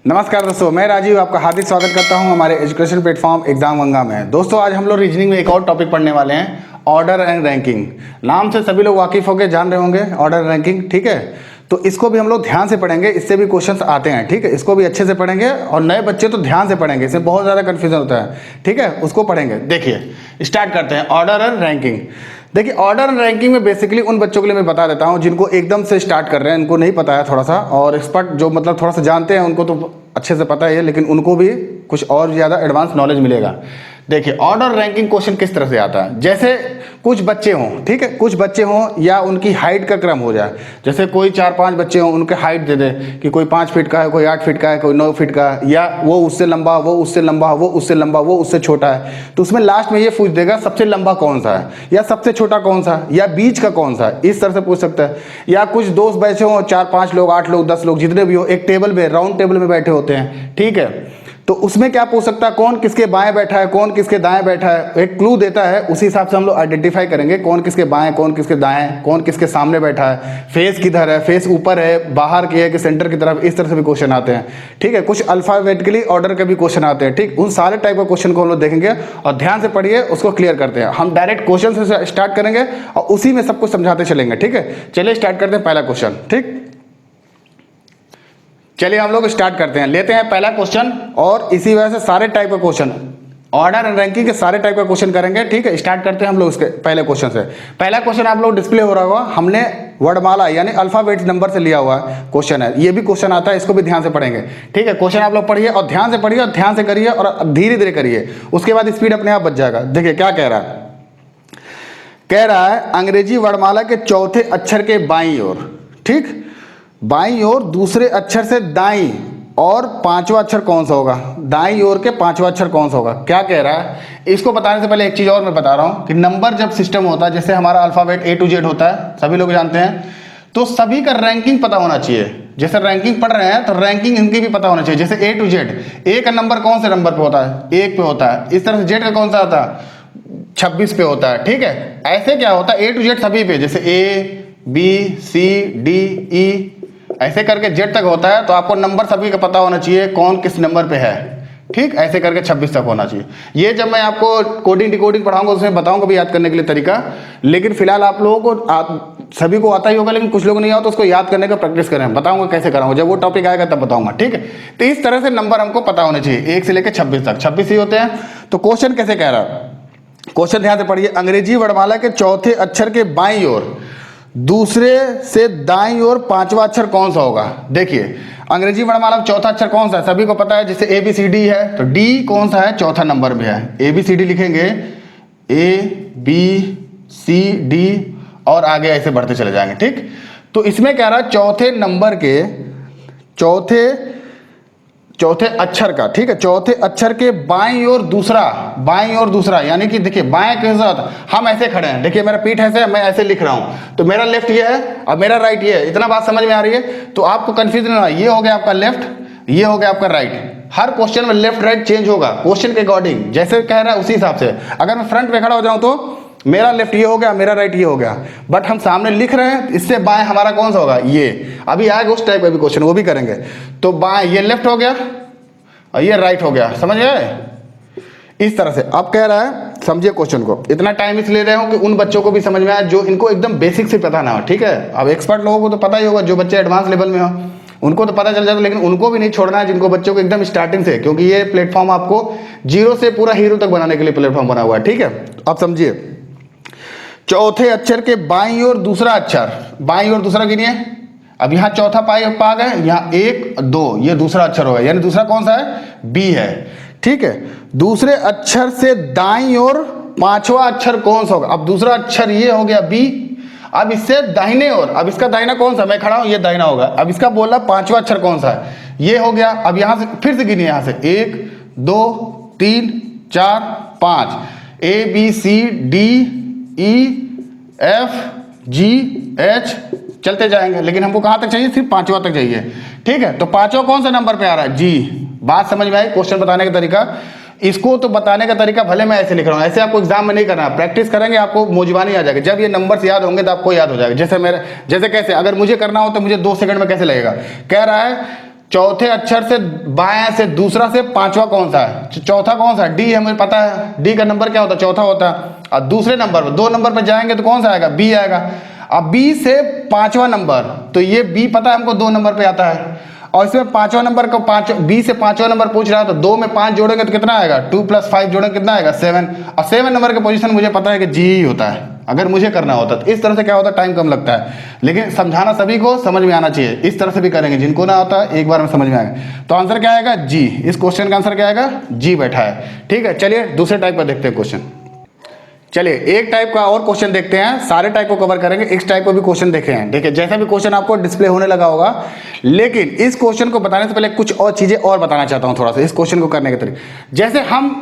नमस्कार दोस्तों, मैं राजीव आपका हार्दिक स्वागत करता हूं हमारे एजुकेशन प्लेटफॉर्म एग्जाम गंगा में। दोस्तों आज हम लोग रीजनिंग में एक और टॉपिक पढ़ने वाले हैं, ऑर्डर एंड रैंकिंग। नाम से सभी लोग वाकिफ होकर जान रहे होंगे ऑर्डर एंड रैंकिंग, ठीक है। तो इसको भी हम लोग ध्यान से पढ़ेंगे, इससे भी क्वेश्चंस आते हैं, ठीक है। इसको भी अच्छे से पढ़ेंगे और नए बच्चे तो ध्यान से पढ़ेंगे, इसमें बहुत ज़्यादा कन्फ्यूजन होता है, ठीक है। उसको पढ़ेंगे। देखिए स्टार्ट करते हैं ऑर्डर एंड रैंकिंग। देखिए ऑर्डर एंड रैंकिंग में बेसिकली उन बच्चों के लिए मैं बता देता हूं जिनको एकदम से स्टार्ट कर रहे हैं, इनको नहीं पता है थोड़ा सा, और एक्सपर्ट जो मतलब थोड़ा सा जानते हैं उनको तो अच्छे से पता है, लेकिन उनको भी कुछ और ज़्यादा एडवांस नॉलेज मिलेगा। देखिए ऑर्डर रैंकिंग क्वेश्चन किस तरह से आता है। जैसे कुछ बच्चे हों, ठीक है, कुछ बच्चे हों या उनकी हाइट का क्रम हो जाए। जैसे कोई 4-5 बच्चे हों, उनके हाइट दे दे कि कोई 5 फीट का है, कोई 8 फीट का है, कोई 9 फीट का है, या वो उससे लंबा, वो उससे लंबा, वो उससे लंबा, वो उससे छोटा है। तो उसमें लास्ट में ये पूछ देगा सबसे लंबा कौन सा है, या सबसे छोटा कौन सा है, या बीच का कौन सा है, इस तरह से पूछ सकता है। या कुछ दोस्त बैठे हों, 4-5 लोग, 8 लोग, 10 लोग, जितने भी हो, एक टेबल में, राउंड टेबल में बैठे होते हैं, ठीक है। तो उसमें क्या पूछ सकता है, कौन किसके बाएं बैठा है, कौन किसके दाएं बैठा है, एक क्लू देता है। उसी हिसाब से हम लोग आइडेंटिफाई करेंगे कौन किसके बाएं, कौन किसके दाएं, कौन किसके सामने बैठा है, फेस किधर है, फेस ऊपर है, बाहर की है कि सेंटर की तरफ, इस तरह से भी क्वेश्चन आते हैं, ठीक है। कुछ अल्फाबेटिकली ऑर्डर के भी क्वेश्चन आते हैं, ठीक। उन सारे टाइप का क्वेश्चन को हम लोग देखेंगे और ध्यान से पढ़िए, उसको क्लियर करते हैं। हम डायरेक्ट क्वेश्चन से स्टार्ट करेंगे और उसी में सब कुछ समझाते चलेंगे, ठीक है। चलिए स्टार्ट करते हैं पहला क्वेश्चन, ठीक। चलिए हम लोग स्टार्ट करते हैं, लेते हैं पहला क्वेश्चन, और इसी वजह से सारे टाइप का क्वेश्चन, ऑर्डर एंड रैंकिंग के सारे टाइप का क्वेश्चन करेंगे, ठीक है। स्टार्ट करते हैं हम लोग इसके पहले क्वेश्चन से। पहला क्वेश्चन आप लोग डिस्प्ले हो रहा होगा, हमने वर्डमाला यानी अल्फाबेट नंबर से लिया हुआ क्वेश्चन है। ये भी क्वेश्चन आता है, इसको भी ध्यान से पढ़ेंगे, ठीक है। क्वेश्चन आप लोग पढ़िए और ध्यान से पढ़िए और ध्यान से करिए और धीरे धीरे करिए, उसके बाद स्पीड अपने आप बच जाएगा। देखिए क्या कह रहा है, कह रहा है अंग्रेजी वर्णमाला के चौथे अक्षर के बाईं ओर, ठीक, बाईं ओर दूसरे अक्षर से दाईं और पांचवा अक्षर कौन सा होगा, दाईं ओर के पांचवा अक्षर कौन सा होगा। क्या कह रहा है, इसको बताने से पहले एक चीज और मैं बता रहा हूं कि नंबर जब सिस्टम होता है, जैसे हमारा अल्फाबेट A to Z होता है, सभी लोग जानते हैं, तो सभी का रैंकिंग पता होना चाहिए। जैसे रैंकिंग पढ़ रहे हैं तो रैंकिंग इनकी भी पता होना चाहिए। जैसे A to Z, A का नंबर कौन से नंबर पे होता है, 1 पे होता है। इस तरह से Z का कौन सा होता है, 26 पे होता है, ठीक है। ऐसे क्या होता है, A to Z सभी पे, जैसे A B C D E ऐसे करके जेड तक होता है। तो आपको नंबर सभी का पता होना चाहिए, कौन किस नंबर पे है, ठीक। ऐसे करके 26 तक होना चाहिए। ये जब मैं आपको कोडिंग डिकोडिंग पढ़ाऊंगा उसमें बताऊंगा भी याद करने के लिए तरीका, लेकिन फिलहाल आप लोगों को सभी को आता ही होगा, लेकिन कुछ लोग नहीं आता, तो उसको याद करने का प्रैक्टिस करें, बताऊंगा कैसे कराऊंगा, जब वो टॉपिक आएगा तब बताऊंगा, ठीक है। तो इस तरह से नंबर हमको पता होने चाहिए, 1 से लेकर 26 तक, 26 ही होते हैं। तो क्वेश्चन कैसे कह रहा है, क्वेश्चन ध्यान से पढ़िए, अंग्रेजी वर्णमाला के चौथे अक्षर के बाईं ओर दूसरे से दाईं ओर पांचवा अक्षर कौन सा होगा। देखिए अंग्रेजी वर्णमाला में चौथा अक्षर कौन सा है, सभी को पता है। जैसे ABCD है तो D कौन सा है, चौथा नंबर में है। ABCD लिखेंगे, ABCD और आगे ऐसे बढ़ते चले जाएंगे, ठीक। तो इसमें कह रहा है चौथे नंबर के चौथे अक्षर का, ठीक है, चौथे अक्षर के बाईं ओर दूसरा, यानी कि देखिए बाएं के साथ हम ऐसे खड़े हैं, देखिए मेरा पीठ ऐसे, मैं ऐसे लिख रहा हूं, तो मेरा लेफ्ट ये है और मेरा राइट ये है। इतना बात समझ में आ रही है, तो आपको कंफ्यूजन ना, ये हो गया आपका लेफ्ट, ये हो गया आपका राइट। हर क्वेश्चन में लेफ्ट राइट चेंज होगा क्वेश्चन के अकॉर्डिंग, जैसे कह रहा है उसी हिसाब से। अगर मैं फ्रंट पे खड़ा हो जाऊं तो मेरा लेफ्ट ये हो गया, मेरा राइट ये हो गया, बट हम सामने लिख रहे हैं, इससे बाएं हमारा कौन सा होगा, ये। अभी आएगा उस टाइप का भी क्वेश्चन, वो भी करेंगे। तो बाएं ये लेफ्ट हो गया और ये राइट हो गया, समझ गए, इस तरह से। अब कह रहा है समझिए क्वेश्चन को, इतना टाइम इसलिए रहे हूं कि उन बच्चों को भी समझ में आए जो इनको एकदम बेसिक से पता ना हो, ठीक है। अब एक्सपर्ट लोगों को तो पता ही होगा, जो बच्चे एडवांस लेवल में हो उनको तो पता चल जाता है, लेकिन उनको भी नहीं छोड़ना है जिनको बच्चों को एकदम स्टार्टिंग से, क्योंकि ये प्लेटफॉर्म आपको 0 से पूरा हीरो तक बनाने के लिए प्लेटफॉर्म बना हुआ है, ठीक है। अब समझिए, चौथे अक्षर के बाईं ओर दूसरा अक्षर, बाईं ओर दूसरा गिनिए। अब यहाँ चौथा पा गए, यहाँ 1 2, ये दूसरा अक्षर होगा, यानी दूसरा कौन सा है, B है, ठीक है। दूसरे अक्षर से दाईं ओर पांचवा अक्षर कौन सा होगा। अब दूसरा अक्षर ये हो गया B, अब इससे दाहिने ओर, अब इसका दाहिना कौन सा, मैं खड़ा हूं, ये दाहिना होगा। अब इसका बोला पांचवा अक्षर कौन सा है, ये हो गया। अब यहां से फिर से गिनिए, यहां से 1 2 3 4 5, ABCDEFGH चलते जाएंगे, लेकिन हमको कहां तक चाहिए, सिर्फ पांचवा तक चाहिए, ठीक है। तो पांचवा कौन सा नंबर पे आ रहा है, G। बात समझ में आई, क्वेश्चन बताने का तरीका। इसको तो बताने का तरीका भले मैं ऐसे लिख रहा हूँ, ऐसे आपको एग्जाम में नहीं करना, प्रैक्टिस करेंगे आपको मौजबानी आ जाएगी। जब ये नंबर्स याद होंगे तो आपको याद हो जाएगा। जैसे कैसे, अगर मुझे करना हो तो मुझे 2 सेकंड में कैसे लगेगा। कह रहा है चौथे अक्षर से बाएं से दूसरा से पांचवा कौन सा है? चौथा कौन सा है? डी, हमें पता है डी का नंबर क्या होता है, चौथा होता है। और दूसरे नंबर पर 2 नंबर पर जाएंगे तो कौन सा आएगा? बी आएगा। अब बी से पांचवा नंबर, तो ये बी पता है हमको 2 नंबर पे आता है, और इसमें पांचवा नंबर को बी से पांचवा नंबर पूछ रहा है, तो 2 में 5 जोड़ेंगे तो कितना आएगा? 2 + 5 जोड़ेंगे कितना आएगा? 7। और 7 नंबर का पोजीशन मुझे पता है कि जी ही होता है, अगर मुझे करना होता तो। इस तरह से क्या होता है, टाइम कम लगता है, लेकिन समझाना सभी को समझ में आना चाहिए। इस तरह से भी करेंगे, जिनको ना आता एक बार में समझ में आएगा। तो आंसर क्या आएगा? जी। इस क्वेश्चन का आंसर क्या आएगा? जी बैठा है। ठीक है, चलिए दूसरे टाइप का देखते हैं क्वेश्चन। चलिए एक टाइप का और क्वेश्चन देखते हैं, सारे टाइप को कवर करेंगे। इस टाइप को भी क्वेश्चन देखे हैं, देखिए जैसा भी क्वेश्चन आपको डिस्प्ले होने लगा होगा, लेकिन इस क्वेश्चन को बताने से पहले कुछ और चीजें और बताना चाहता हूं थोड़ा सा इस क्वेश्चन को करने के तरीके। जैसे हम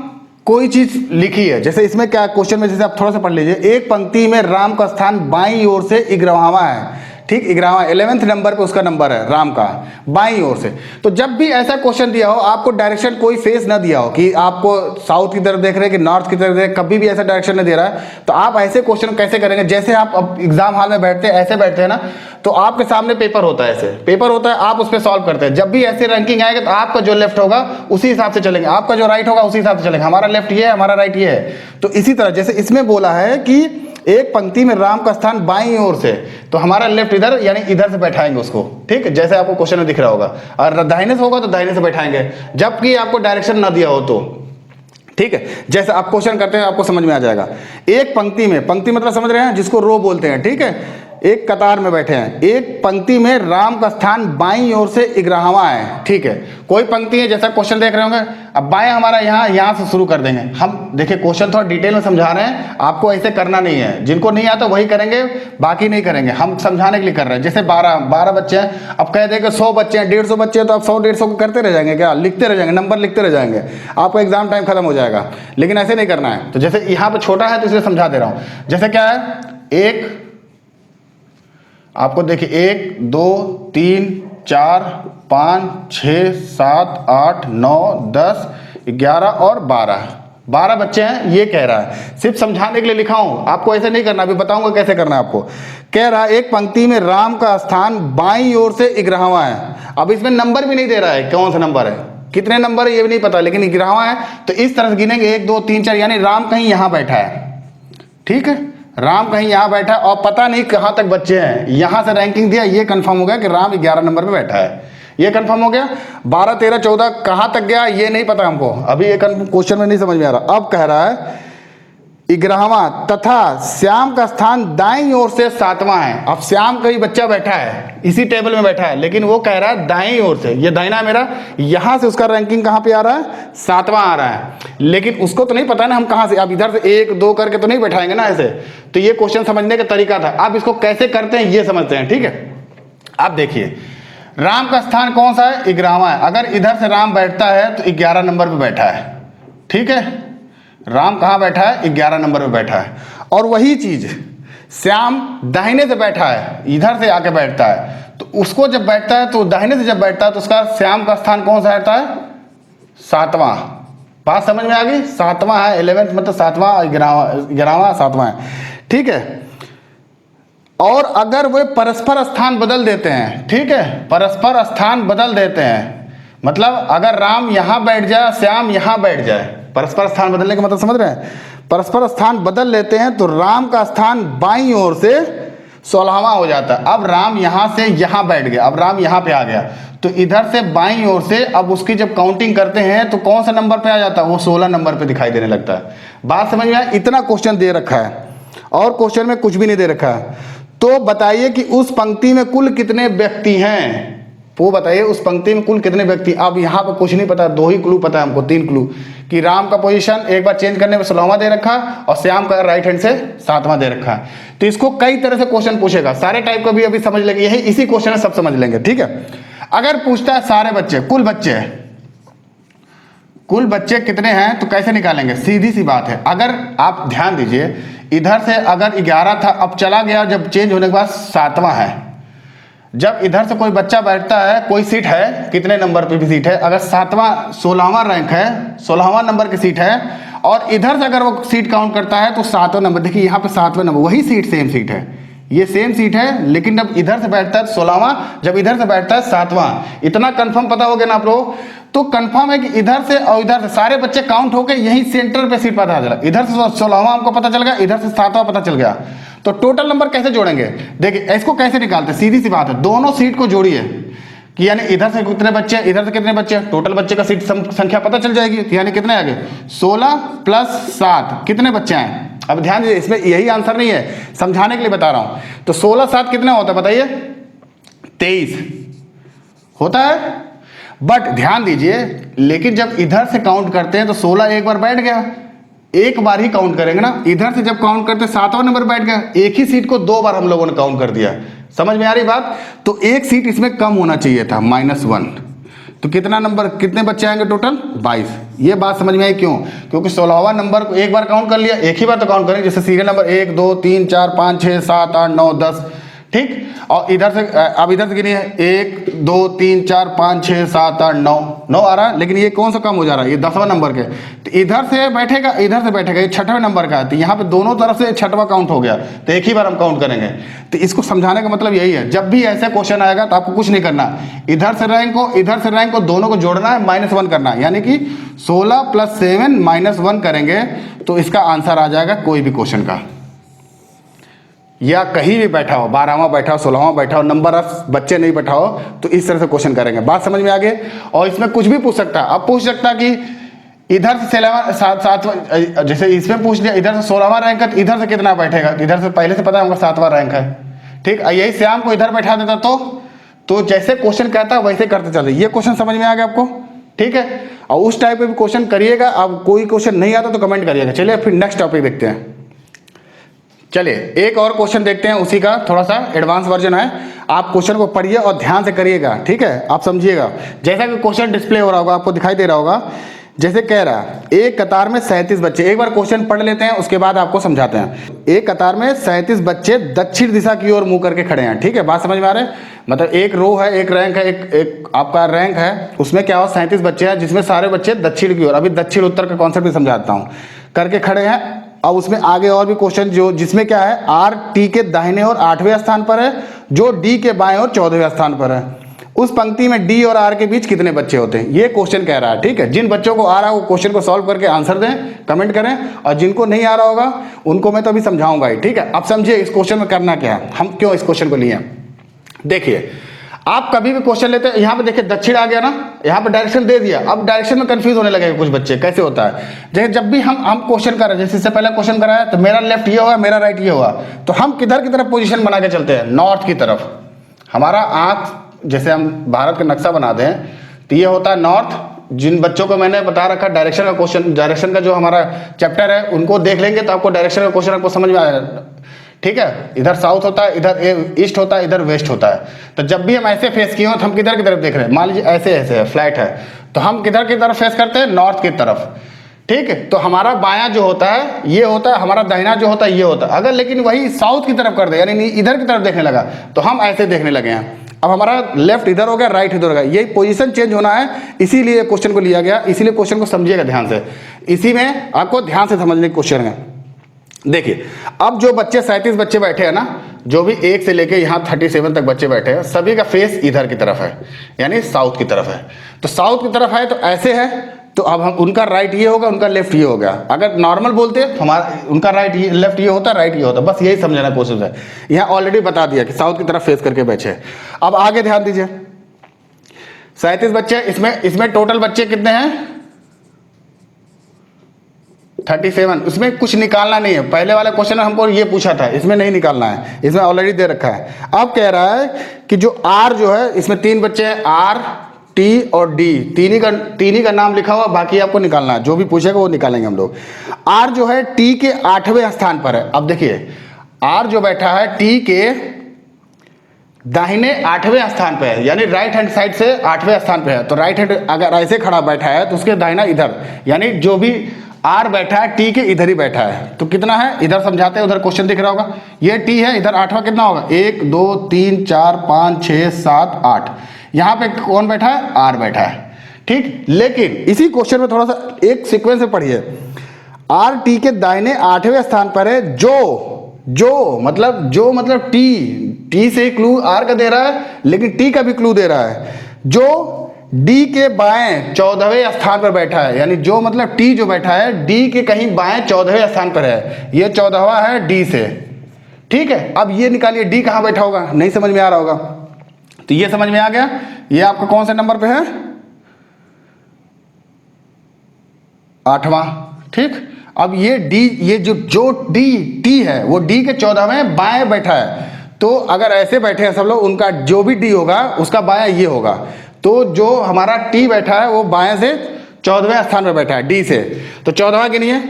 कोई चीज लिखी है, जैसे इसमें क्या क्वेश्चन में, जैसे आप थोड़ा सा पढ़ लीजिए, एक पंक्ति में राम का स्थान बाईं ओर से 11वां है। ठीक, 11वां 11वें नंबर पे उसका नंबर है राम का, बाईं ओर से। तो जब भी ऐसा क्वेश्चन दिया हो, आपको डायरेक्शन कोई फेस ना दिया हो कि आपको साउथ की तरफ देख रहे हैं कि नॉर्थ की तरफ देख रहे हैं, कभी भी ऐसा डायरेक्शन नहीं दे रहा है, तो आप ऐसे क्वेश्चन कैसे करेंगे? जैसे आप अब एग्जाम हॉल में बैठते हैं, ऐसे बैठते हैं ना, तो आपके सामने पेपर होता है, ऐसे पेपर होता है, आप उस पर सॉल्व करते हैं। जब भी ऐसे रैंकिंग आएगा तो आपका जो लेफ्ट होगा उसी हिसाब से चलेंगे, आपका जो राइट होगा उसी हिसाब से चलेंगे। हमारा लेफ्ट ये है, हमारा राइट ये है। तो इसी तरह जैसे इसमें बोला है कि एक पंक्ति में राम का स्थान बाईं ओर से, तो हमारा लेफ्ट इधर, यानी इधर से बैठाएंगे उसको। ठीक है, जैसे आपको क्वेश्चन में दिख रहा होगा, और दाहिने से होगा तो दाहिने से बैठाएंगे, जबकि आपको डायरेक्शन ना दिया हो तो। ठीक है, जैसे आप क्वेश्चन करते हैं आपको समझ में आ जाएगा। एक पंक्ति में, पंक्ति मतलब समझ रहे हैं, जिसको रो बोलते हैं। ठीक है, एक कतार में बैठे हैं, एक पंक्ति में राम का स्थान बाईं ओर से 11वां है। ठीक है, कोई पंक्ति है, जैसा क्वेश्चन देख रहे होंगे, अब बाएं हमारा यहाँ से शुरू कर देंगे हम। देखिए क्वेश्चन थोड़ा डिटेल में समझा रहे हैं, आपको ऐसे करना नहीं है, जिनको नहीं आता वही करेंगे, बाकी नहीं करेंगे, हम समझाने के लिए कर रहे हैं। जैसे 12 बच्चे हैं, अब कह देंगे 100 बच्चे हैं, 150 बच्चे हैं, तो आप 100-150 को करते रह जाएंगे क्या? लिखते रह जाएंगे, नंबर लिखते रह जाएंगे, आपका एग्जाम टाइम खत्म हो जाएगा। लेकिन ऐसे नहीं करना है। तो जैसे यहाँ पे छोटा है तो इसलिए समझा दे रहा हूँ। जैसे क्या है, एक आपको देखिए 1 2 3 4 5 6 7 8 9 10 11 और 12 बच्चे हैं, ये कह रहा है। सिर्फ समझाने के लिए लिखा हूं, आपको ऐसे नहीं करना, अभी बताऊंगा कैसे करना है आपको। कह रहा है एक पंक्ति में राम का स्थान बाईं ओर से 11वां है। अब इसमें नंबर भी नहीं दे रहा है, कौन सा नंबर है, कितने नंबर है ये भी नहीं पता, लेकिन 11वां है। तो इस तरह से गिनेंगे 1 2 3 4, यानी राम कहीं यहां बैठा है। ठीक है, राम कहीं यहां बैठा है, और पता नहीं कहां तक बच्चे हैं। यहां से रैंकिंग दिया, ये कंफर्म हो गया कि राम 11 नंबर पे बैठा है, ये कंफर्म हो गया। 12 13 14 कहां तक गया ये नहीं पता हमको, अभी ये क्वेश्चन में नहीं समझ में आ रहा। अब कह रहा है 11वां, तथा श्याम का स्थान दाईं ओर से 7वां है। अब श्याम कहीं बच्चा बैठा है, इसी टेबल में बैठा है, लेकिन वो कह रहा है दाईं ओर से, ये दाहिना मेरा, यहां से उसका रैंकिंग कहां पे आ रहा है? 7वां आ रहा है। लेकिन उसको तो नहीं पता ना हम कहां से, अब इधर से 1 2 करके तो नहीं बैठाएंगे ना ऐसे। तो ये क्वेश्चन समझने का तरीका था। अब इसको कैसे करते हैं ये समझते हैं। ठीक है, आप देखिए राम का स्थान कौन सा है? 11वां है। अगर इधर से राम बैठता है तो 11 नंबर पे बैठा है। ठीक है, राम कहां बैठा है? 11 नंबर पे बैठा है। और वही चीज श्याम दाहिने से बैठा है, इधर से आके बैठता है, तो उसको जब बैठता है, तो दाहिने से जब बैठता है तो उसका श्याम का स्थान कौन सा रहता है? 7वां। बात समझ में आ गई? 7वां है, 11th मतलब 7वां, 11वां 7वां है। ठीक है, और अगर वे परस्पर स्थान बदल देते हैं, ठीक है, परस्पर स्थान बदल देते हैं, मतलब अगर राम यहां बैठ जाए, श्याम यहां बैठ जाए, परस्पर स्थान बदलने का मतलब समझ रहे हैं? परस्पर स्थान बदल लेते हैं तो राम का स्थान बाईं ओर से 16वां हो जाता है। अब राम यहां से यहां बैठ गया, अब राम यहां पे आ गया, तो इधर से बाईं ओर से अब उसकी जब काउंटिंग करते हैं तो कौन सा नंबर पे आ जाता है? वो 16 नंबर पे दिखाई देने लगता है। बात समझ में आया? इतना क्वेश्चन दे रखा है, और क्वेश्चन में कुछ भी नहीं दे रखा है। तो बताइए कि उस पंक्ति में कुल कितने व्यक्ति हैं? वो बताइए उस पंक्ति में कुल कितने व्यक्ति। अब यहाँ पे कुछ नहीं पता, 2 ही क्लू पता है हमको, 3 क्लू, कि राम का पोजीशन एक बार चेंज करने में 16वां दे रखा और श्याम का राइट हैंड से 7वां दे रखा है। तो इसको कई तरह से क्वेश्चन पूछेगा, सारे टाइप का भी अभी समझ लेंगे, यही इसी क्वेश्चन में सब समझ लेंगे। ठीक है, अगर पूछता है सारे बच्चे, कुल बच्चे कितने हैं, तो कैसे निकालेंगे? सीधी सी बात है। अगर आप ध्यान दीजिए, इधर से अगर 11 था, अब चला गया, जब चेंज होने के बाद 7वां है। जब इधर से कोई बच्चा बैठता है, कोई सीट है, कितने नंबर पे भी सीट है, अगर 16वां रैंक है, 16वां नंबर की सीट है, और इधर से अगर वो सीट काउंट करता है तो 7वां नंबर, देखिए यहाँ पे 7वां नंबर, वही सीट सेम सीट है, ये सेम सीट है, लेकिन जब इधर से बैठता है 16वां, जब इधर से बैठता है 7वां। इतना कंफर्म पता हो गया ना आप लोग? तो कंफर्म है कि इधर से और इधर से सारे बच्चे काउंट होकर यही सेंटर पे सीट पता चला। इधर से 16वां हमको पता चल गया, इधर से 7वां पता चल गया। तो टोटल नंबर कैसे जोड़ेंगे? देखिए इसको कैसे निकालते हैं, सीधी सी बात है, दोनों सीट को जोड़िए कि यानी इधर से कितने बच्चे, इधर से कितने बच्चे, टोटल बच्चे का सीट संख्या पता चल जाएगी। तो यानी कितने आगे 16 + 7 कितने बच्चे हैं? अब ध्यान दीजिए, इसमें यही आंसर नहीं है, समझाने के लिए बता रहा हूं। तो 16 + 7 कितना होता है बताइए? 23 होता है। बट ध्यान दीजिए, लेकिन जब इधर से काउंट करते हैं तो 16 एक बार बैठ गया, एक बार ही काउंट करेंगे ना। इधर से जब काउंट करते 7वां नंबर बैठ गया, एक ही सीट को 2 बार हम लोगों ने काउंट कर दिया। समझ में आ रही बात? तो एक सीट इसमें कम होना चाहिए था, -1। तो कितना नंबर, कितने बच्चे आएंगे टोटल? 22। ये बात समझ में आई क्यों? क्योंकि 16वां नंबर को एक बार काउंट कर लिया, एक ही बार तो काउंट करें, जैसे सीरियल नंबर 1 2 3 4 5 6 7 8 9 10, ठीक। और इधर से अब इधर से गिनिए 1 2 3 4 5 6 7 8 9 आ रहा है, लेकिन ये कौन सा कम हो जा रहा है? ये 10वां नंबर के। तो इधर से बैठेगा, इधर से बैठेगा, ये 6वें नंबर का है। तो यहाँ पे दोनों तरफ से 6वां काउंट हो गया, तो एक ही बार हम काउंट करेंगे। तो इसको समझाने का मतलब यही है, जब भी ऐसा क्वेश्चन आएगा तो आपको कुछ नहीं करना, इधर से रैंक को इधर से रैंक को दोनों को जोड़ना है, -1 करना है। यानी कि 16 + 7 -1 करेंगे तो इसका आंसर आ जाएगा कोई भी क्वेश्चन का। या कहीं भी बैठा हो, 12वां बैठा हो, 16वां बैठा हो, नंबर ऑफ बच्चे नहीं बैठा हो, तो इस तरह से क्वेश्चन करेंगे। बात समझ में आ गई? और इसमें कुछ भी पूछ सकता है। अब पूछ सकता कि इधर से 7वां, जैसे इसमें पूछ लिया इधर से 16वां रैंक है, तो इधर से कितना बैठेगा? इधर से पहले से पता है हमको 7वां रैंक है, ठीक। यही श्याम को इधर बैठा देता तो जैसे क्वेश्चन कहता है वैसे करते चले। ये क्वेश्चन समझ में आ गया आपको? ठीक है। और उस टाइप के भी क्वेश्चन करिएगा। अब कोई क्वेश्चन नहीं आता तो कमेंट करिएगा। चलिए फिर नेक्स्ट टॉपिक देखते हैं। चलिए एक और क्वेश्चन देखते हैं, उसी का थोड़ा सा एडवांस वर्जन है। आप क्वेश्चन को पढ़िए और ध्यान से करिएगा, ठीक है? आप समझिएगा। जैसा कि क्वेश्चन डिस्प्ले हो रहा होगा, आपको दिखाई दे रहा होगा, जैसे कह रहा है एक कतार में 37 बच्चे। एक बार क्वेश्चन पढ़ लेते हैं, उसके बाद आपको समझाते हैं। एक कतार में 37 बच्चे दक्षिण दिशा की ओर मुंह करके खड़े हैं, ठीक है? बात समझ में आ रहा है? मतलब एक रो है, एक रैंक है, एक आपका रैंक है, उसमें क्या हो 37 बच्चे हैं, जिसमें सारे बच्चे दक्षिण की ओर, अभी दक्षिण उत्तर का कॉन्सेप्ट भी समझाता हूँ, करके खड़े हैं। अब उसमें आगे और भी क्वेश्चन जो जिसमें क्या है, R T के दाहिने ओर 8वें स्थान पर है, जो D के बाएं ओर 14वें स्थान पर है। उस पंक्ति में D और R के बीच कितने बच्चे होते हैं? ये क्वेश्चन कह रहा है, ठीक है? जिन बच्चों को आ रहा है वो क्वेश्चन को सॉल्व करके आंसर दें, कमेंट करें, और जिनको नहीं आ रहा होगा उनको मैं तो अभी समझाऊंगा ही, ठीक है? अब समझिए इस क्वेश्चन में करना क्या है, हम क्यों इस क्वेश्चन को लिए। देखिए आप कभी भी क्वेश्चन लेते हैं, यहाँ पे देखिए दक्षिण आ गया ना, यहाँ पे डायरेक्शन दे दिया। अब डायरेक्शन में कंफ्यूज होने लगेगा कुछ बच्चे, कैसे होता है? जैसे जब भी हम क्वेश्चन कर रहे हैं, जैसे इससे पहले क्वेश्चन कराया तो मेरा लेफ्ट ये हुआ, मेरा राइट ये हुआ, तो हम किधर की तरफ पोजीशन बना के चलते हैं? नॉर्थ की तरफ। हमारा आंख, जैसे हम भारत का नक्शा बना दें तो ये होता है नॉर्थ। जिन बच्चों को मैंने बता रखा डायरेक्शन का क्वेश्चन, डायरेक्शन का जो हमारा चैप्टर है, उनको देख लेंगे तो आपको डायरेक्शन का क्वेश्चन आपको समझ में आएगा, ठीक है? इधर साउथ होता है, इधर ईस्ट होता है, इधर वेस्ट होता है। तो जब भी हम ऐसे फेस किए हो तो हम किधर की तरफ देख रहे हैं? मान लीजिए ऐसे ऐसे है, फ्लैट है, तो हम किधर की तरफ फेस करते हैं? नॉर्थ की तरफ, ठीक है? तो हमारा बायां जो होता है ये होता है, हमारा दाहिना जो होता है ये होता है। अगर लेकिन वही साउथ की तरफ कर दे, यानी इधर की तरफ देखने लगा, तो हम ऐसे देखने लगे हैं। अब हमारा लेफ्ट इधर हो गया, राइट इधर हो गया, यही पोजीशन चेंज होना है, इसीलिए क्वेश्चन को लिया गया। इसीलिए क्वेश्चन को समझिएगा ध्यान से, इसी में आपको ध्यान से समझने के क्वेश्चन है। देखिए अब जो बच्चे 37 बच्चे बैठे हैं ना, जो भी 1 से लेके यहाँ 37 तक बच्चे बैठे हैं, सभी का फेस इधर की तरफ है, यानी साउथ की तरफ है। तो साउथ की तरफ है तो ऐसे है, तो अब हम उनका राइट ये होगा, उनका लेफ्ट ये होगा। अगर नॉर्मल बोलते तो हमारा उनका राइट ये, लेफ्ट ये होता, राइट ये होता। बस यही समझना कोशिश है। यहाँ ऑलरेडी बता दिया कि साउथ की तरफ फेस करके बैठे। अब आगे ध्यान दीजिए, 37 बच्चे, इसमें टोटल बच्चे कितने हैं? 37। उसमें कुछ निकालना नहीं है। पहले वाले क्वेश्चन में हमको ये पूछा था, इसमें नहीं निकालना है, इसमें ऑलरेडी दे रखा है। अब कह रहा है कि जो R जो है, इसमें 3 बच्चे हैं, R T और D, तीन ही का नाम लिखा हुआ, बाकी आपको निकालना है। जो भी पूछेगा वो निकालेंगे हम लोग। R जो है T के 8वें स्थान पर है। अब देखिए R जो बैठा है T के दाहिने 8वें स्थान पे है, यानी राइट हैंड साइड से 8वें स्थान पे है। तो राइट हैंड अगर ऐसे खड़ा बैठा है तो उसके दाहिना इधर, यानी जो भी R बैठा है T के इधर ही बैठा है। तो कितना है? इधर समझाते हैं, उधर क्वेश्चन दिख रहा होगा, ये T है, इधर 8वां कितना होगा? 1 2 3 4 5 6 7 8। यहाँ पे कौन बैठा है? R बैठा है, ठीक। लेकिन इसी क्वेश्चन में थोड़ा सा एक सीक्वेंस में पढ़िए। R T के दाहिने 8वें स्थान पर है, जो मतलब टी से क्लू आर का दे रहा है, लेकिन टी का भी क्लू दे रहा है। जो डी के बाएं 14वें स्थान पर बैठा है, यानी जो मतलब टी जो बैठा है डी के कहीं बाएं 14वें स्थान पर है, ये 14वां है डी से, ठीक है। अब ये निकालिए डी कहां बैठा होगा, नहीं समझ में आ रहा होगा, तो ये समझ में आ गया। ये आपका कौन से नंबर पे है, 8वां, ठीक। अब ये डी, ये जो डी टी है वो डी के 14वें बाएं बैठा है, तो अगर ऐसे बैठे हैं सब लोग, उनका जो भी डी होगा उसका बायां ये होगा, तो जो हमारा टी बैठा है वो बाएं से 14वें स्थान पर बैठा है डी से, तो 14वां गिनिए।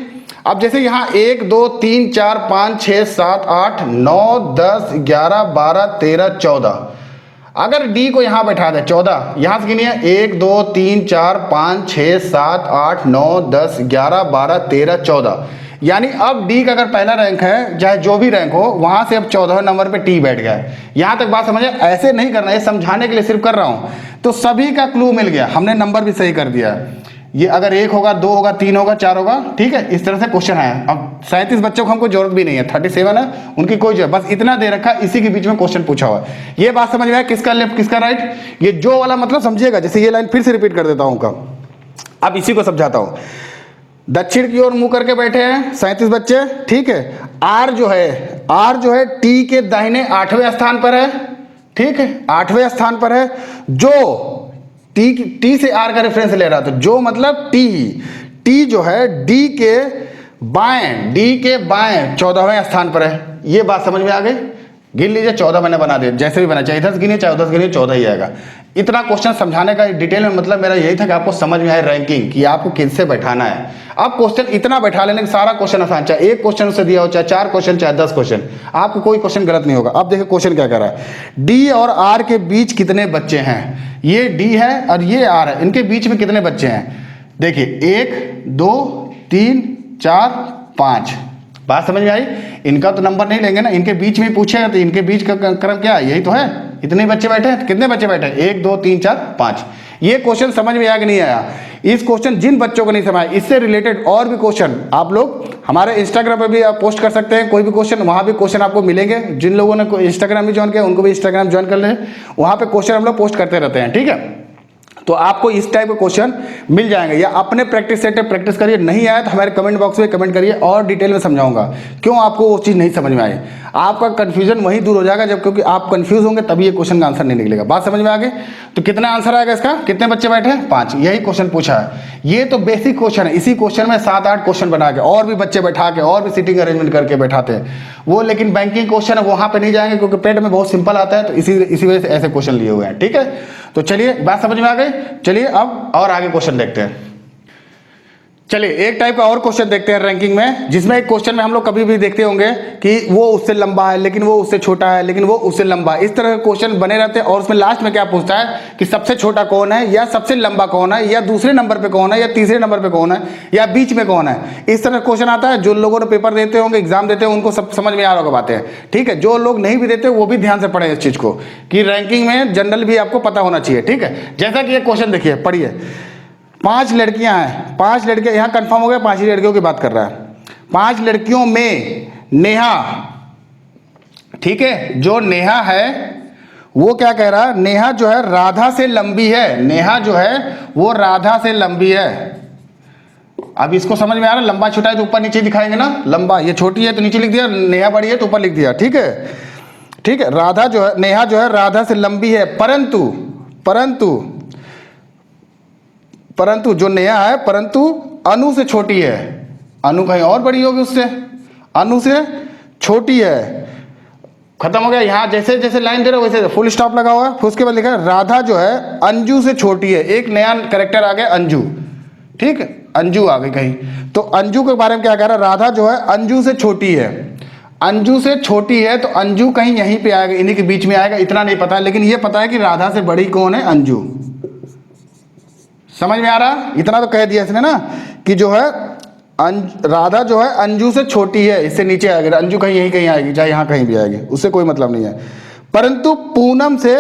अब जैसे यहाँ 1 2 3 4 5 6 7 8 9 10 11 12 13 14, अगर डी को यहां बैठा दे 14, यहां से गिनिए 1 2 3 4 5 6 7 8 9 10 11 12 13 14, यानी अब डी का अगर पहला रैंक है, चाहे जो भी रैंक हो, वहां से अब 14वें नंबर पे टी बैठ गया है। यहां तक बात समझे, ऐसे नहीं करना है, समझाने के लिए सिर्फ कर रहा हूं। तो सभी का क्लू मिल गया, हमने नंबर भी सही कर दिया। ये अगर 1 होगा, 2 होगा, 3 होगा, 4 होगा, ठीक है, इस तरह से क्वेश्चन है। अब 37 बच्चों को हमको जरूरत भी नहीं है, 37 है, उनकी कोई जरूरत, बस इतना दे रखा, इसी के बीच में क्वेश्चन पूछा हुआ है। ये बात समझ में आया, किसका लेफ्ट किसका राइट। ये जो वाला मतलब समझिएगा, जैसे ये लाइन फिर से रिपीट कर देता हूं का, अब इसी को समझाता हूं। दक्षिण की ओर मुंह करके बैठे हैं 37 बच्चे, ठीक है। आर जो है टी के दाहिने 8वें स्थान पर है, ठीक है, 8वें स्थान पर है। जो टी से आर का रेफरेंस ले रहा, तो जो मतलब टी जो है डी के बाएं 14वें स्थान पर है। ये बात समझ में आ गई, गिन लीजिए, 14 मैंने बना दिया, जैसे भी बना, चाहे 10 गिनिए चाहे 10 गिनिए, 14 ही आएगा। इतना क्वेश्चन समझाने का डिटेल में मतलब मेरा यही था कि आपको समझ में आए रैंकिंग, कि आपको किससे बैठाना है। अब क्वेश्चन इतना बैठा लेने के सारा क्वेश्चन आसान, चाहे एक क्वेश्चन से दिया हो, चाहे 4 क्वेश्चन, चाहे 10 क्वेश्चन, आपको कोई क्वेश्चन गलत नहीं होगा। अब देखिए क्वेश्चन क्या कह रहा है, डी और आर के बीच कितने बच्चे हैं। ये डी है और ये आर है, इनके बीच में कितने बच्चे हैं। देखिए 1 2 3 4 5, बात समझ में आई। इनका तो नंबर नहीं लेंगे ना, इनके बीच में पूछेगा, तो इनके बीच का क्रम क्या है, यही तो है। इतने बच्चे बैठे हैं, कितने बच्चे बैठे हैं, 1 2 3 4 5। ये क्वेश्चन समझ में आया कि नहीं आया। इस क्वेश्चन जिन बच्चों को नहीं समझ आया, इससे रिलेटेड और भी क्वेश्चन आप लोग हमारे इंस्टाग्राम पे भी आप पोस्ट कर सकते हैं, कोई भी क्वेश्चन, वहां भी क्वेश्चन आपको मिलेंगे। जिन लोगों ने इंस्टाग्राम भी ज्वाइन किया, उनको भी इंस्टाग्राम ज्वाइन कर लें, वहां पे क्वेश्चन हम लोग पोस्ट करते रहते हैं, ठीक है। तो आपको इस टाइप के क्वेश्चन मिल जाएंगे, या अपने प्रैक्टिस सेट पे प्रैक्टिस करिए। नहीं आया तो हमारे कमेंट बॉक्स में कमेंट करिए, और डिटेल में समझाऊंगा क्यों आपको वो चीज़ नहीं समझ में आई। आपका कंफ्यूजन वहीं दूर हो जाएगा जब, क्योंकि आप कंफ्यूज होंगे तभी ये क्वेश्चन का आंसर नहीं निकलेगा। बात समझ में आ गई। तो कितना आंसर आएगा इसका, कितने बच्चे बैठे हैं, 5, यही क्वेश्चन पूछा है। ये तो बेसिक क्वेश्चन है, इसी क्वेश्चन में 7-8 क्वेश्चन बना के और भी बच्चे बैठा के और भी सीटिंग अरेंजमेंट करके बैठाते हैं वो, लेकिन बैंकिंग क्वेश्चन है वहां पे नहीं जाएंगे, क्योंकि पेट में बहुत सिंपल आता है, तो इसी वजह से ऐसे क्वेश्चन लिए हुए हैं, ठीक है। तो चलिए बात समझ में आ गई। चलिए अब और आगे क्वेश्चन देखते हैं। चलिए एक टाइप का और क्वेश्चन देखते हैं रैंकिंग में, जिसमें एक क्वेश्चन में हम लोग कभी भी देखते होंगे कि वो उससे लंबा है, लेकिन वो उससे छोटा है, लेकिन वो उससे लंबा है। इस तरह के क्वेश्चन बने रहते हैं, और उसमें लास्ट में क्या पूछता है कि सबसे छोटा कौन है, या सबसे लंबा कौन है, या दूसरे नंबर पे कौन है, या तीसरे नंबर पे कौन है, या बीच में कौन है। इस तरह क्वेश्चन आता है। जो लोगों ने पेपर देते होंगे, एग्जाम देते हैं, उनको सब समझ में आ रहा होगा बातें, ठीक है। जो लोग नहीं भी देते वो भी ध्यान से पढ़े इस चीज को, कि रैंकिंग में जनरल भी आपको पता होना चाहिए, ठीक है। जैसा कि ये क्वेश्चन देखिए, पढ़िए। 5 लड़कियां हैं, 5 लड़कियां, यहां कंफर्म हो गया 5 ही लड़कियों की बात कर रहा है। 5 लड़कियों में नेहा, ठीक है, जो नेहा है वो क्या कह रहा है, नेहा जो है राधा से लंबी है, नेहा जो है वो राधा से लंबी है। अब इसको समझ में आ रहा है, लंबा छोटा है तो ऊपर नीचे दिखाएंगे ना, लंबा ये छोटी है तो नीचे लिख दिया, नेहा बड़ी है तो ऊपर लिख दिया, ठीक है, ठीक है। राधा जो है, नेहा जो है राधा से लंबी है, परंतु जो नेहा है, परंतु अनु से छोटी है। अनु कहीं और बड़ी होगी उससे, अनु से छोटी है। खत्म हो गया। यहां जैसे जैसे लाइन दे रहे हो वैसे फुल स्टॉप लगा हुआ है, फिर उसके बाद लिखा है राधा जो है अंजू से छोटी है। एक नया कैरेक्टर आ गया अंजू, ठीक है, अंजू आ गई कहीं। तो अंजू के बारे में क्या कह रहा है, राधा जो है अंजू से छोटी है, अंजू से छोटी है, तो अंजू कहीं यहीं पे आएगा, इन्हीं के बीच में आएगा, इतना नहीं पता है, लेकिन ये पता है कि राधा से बड़ी कौन है, अंजू। समझ में आ रहा, इतना तो कह दिया इसने ना, कि जो है राधा जो है अंजू से छोटी है, इससे नीचे आएगी, अंजू कहीं यहीं कहीं आएगी, चाहे यहां कहीं भी आएगी, उससे कोई मतलब नहीं है। परंतु पूनम से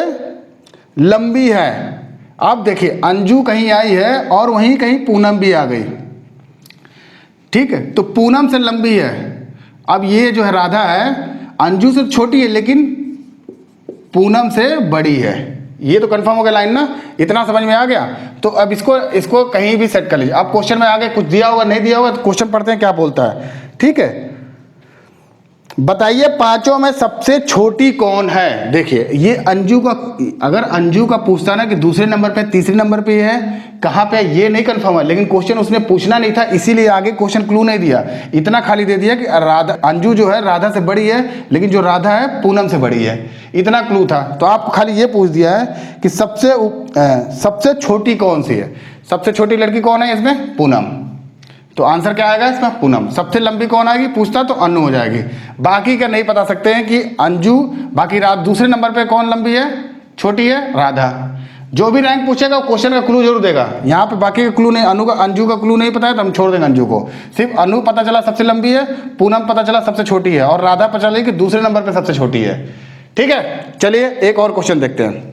लंबी है। अब देखिए अंजू कहीं आई है और वहीं कहीं पूनम भी आ गई, ठीक है, तो पूनम से लंबी है। अब ये जो है राधा है अंजू से छोटी है लेकिन पूनम से बड़ी है, ये तो कंफर्म हो गया लाइन ना, इतना समझ में आ गया। तो अब इसको कहीं भी सेट कर लीजिए। अब क्वेश्चन में आगे कुछ दिया होगा नहीं दिया होगा तो क्वेश्चन पढ़ते हैं क्या बोलता है, ठीक है। बताइए पांचों में सबसे छोटी कौन है। देखिए ये अंजू का, अगर अंजू का पूछता ना कि दूसरे नंबर पे तीसरे नंबर पे है कहाँ पे, ये नहीं कंफर्म है, लेकिन क्वेश्चन उसने पूछना नहीं था इसीलिए आगे क्वेश्चन क्लू नहीं दिया, इतना खाली दे दिया कि राधा, अंजू जो है राधा से बड़ी है लेकिन जो राधा है पूनम से बड़ी है, इतना क्लू था। तो आपको खाली ये पूछ दिया है कि सबसे छोटी कौन सी है, सबसे छोटी लड़की कौन है इसमें, पूनम। तो आंसर क्या आएगा इसमें, पूनम। सबसे लंबी कौन आएगी पूछता तो अनु हो जाएगी। बाकी का नहीं बता सकते हैं कि अंजू, बाकी दूसरे नंबर पे कौन लंबी है, छोटी है, राधा। जो भी रैंक पूछेगा वो क्वेश्चन का क्लू जरूर देगा। यहाँ पे बाकी का क्लू नहीं, अंजू का क्लू नहीं पता है तो हम छोड़ देंगे अंजू को। सिर्फ अनु पता चला सबसे लंबी है, पूनम पता चला सबसे छोटी है, और राधा पता चली कि दूसरे नंबर पर सबसे छोटी है, ठीक है। चलिए एक और क्वेश्चन देखते हैं।